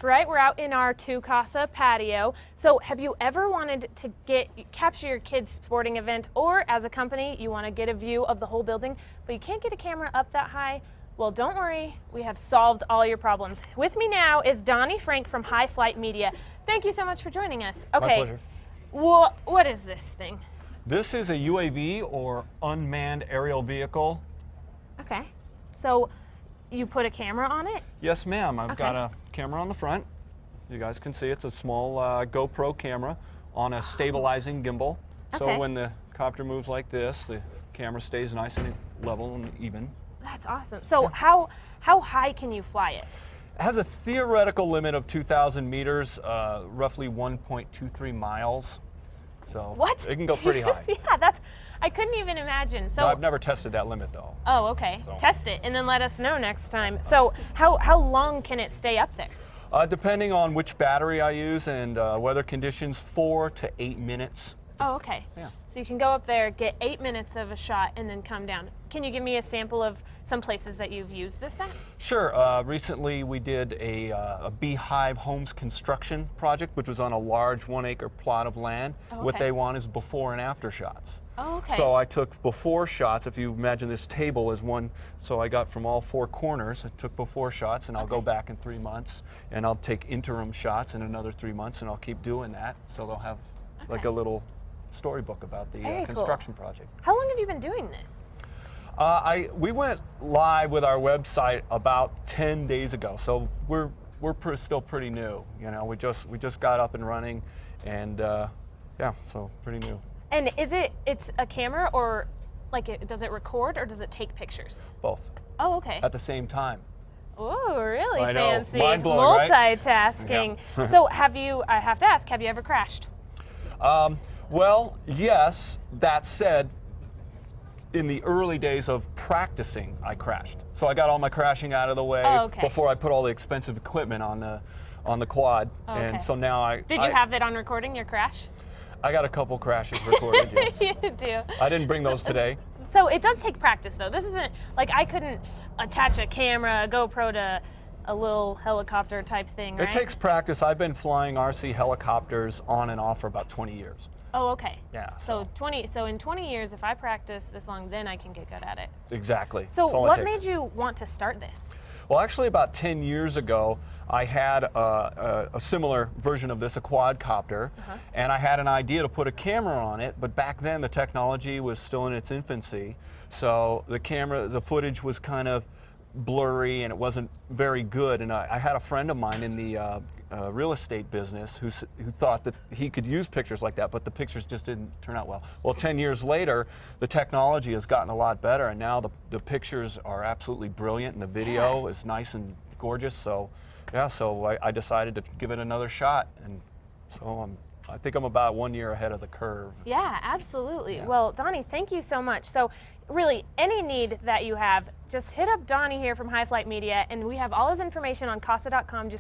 That's right, we're out in our Two Casa patio. So have you ever wanted to capture your kid's sporting event, or as a company, you want to get a view of the whole building, but you can't get a camera up that high? Well, don't worry, we have solved all your problems. With me now is Donnie Frank from High Flight Media. Thank you so much for joining us. Okay, my pleasure. What is this thing? This is a UAV, or unmanned aerial vehicle. Okay, so you put a camera on it? Yes, ma'am. I've got a camera on the front. You guys can see it's a small GoPro camera on a stabilizing gimbal. So Okay. when the copter moves like this, the camera stays nice and level and even. That's awesome. So how high can you fly it? It has a theoretical limit of 2,000 meters, roughly 1.23 miles. So What? it can go pretty high. Yeah, I couldn't even imagine. So No, I've never tested that limit though. Oh, okay. So. Test it and then let us know next time. So how long can it stay up there? Depending on which battery I use and weather conditions, 4 to 8 minutes. Oh, okay. Yeah. So you can go up there, get 8 minutes of a shot, and then come down. Can you give me a sample of some places that you've used this at? Sure. Recently we did a beehive homes construction project, which was on a large 1-acre plot of land. Oh, What okay. they want is before and after shots. Oh, okay. So I took before shots. If you imagine this table as one, so I got from all 4 corners. I took before shots, and I'll go back in 3 months, and I'll take interim shots in another 3 months, and I'll keep doing that. So they'll have like a little storybook about the Very construction project. How long have you been doing this? We went live with our website about 10 days ago, so we're still pretty new. You know, we just got up and running, and yeah, so pretty new. And it's a camera, or does it record, or does it take pictures? Both Oh, okay. at the same time. Oh, really I know. fancy. Mind-blowing, right? Multitasking. Yeah. So I have to ask, have you ever crashed? Well, yes. That said, in the early days of practicing, I crashed. So I got all my crashing out of the way Oh, okay. before I put all the expensive equipment on the quad. Oh, okay. And so now Did you have it on recording, your crash? I got a couple crashes recorded, yes. You do. I didn't bring those today. So it does take practice, though. This isn't like I couldn't attach a camera, a GoPro to a little helicopter type thing, right? It takes practice. I've been flying RC helicopters on and off for about 20 years. Oh, okay. Yeah. So in 20 years, if I practice this long, then I can get good at it. Exactly. So That's all it what takes. made you want to start this? Well, actually, about 10 years ago, I had a similar version of this, a quadcopter, and I had an idea to put a camera on it, but back then the technology was still in its infancy, so the footage was kind of blurry and it wasn't very good. And I had a friend of mine in the real estate business who thought that he could use pictures like that, but the pictures just didn't turn out well. Well, 10 years later, the technology has gotten a lot better, and now the pictures are absolutely brilliant, and the video is nice and gorgeous. So, yeah, so I decided to give it another shot, and so I think I'm about 1 year ahead of the curve. Yeah, absolutely. Yeah. Well, Donnie, thank you so much. So really, any need that you have, just hit up Donnie here from High Flight Media, and we have all his information on casa.com. Just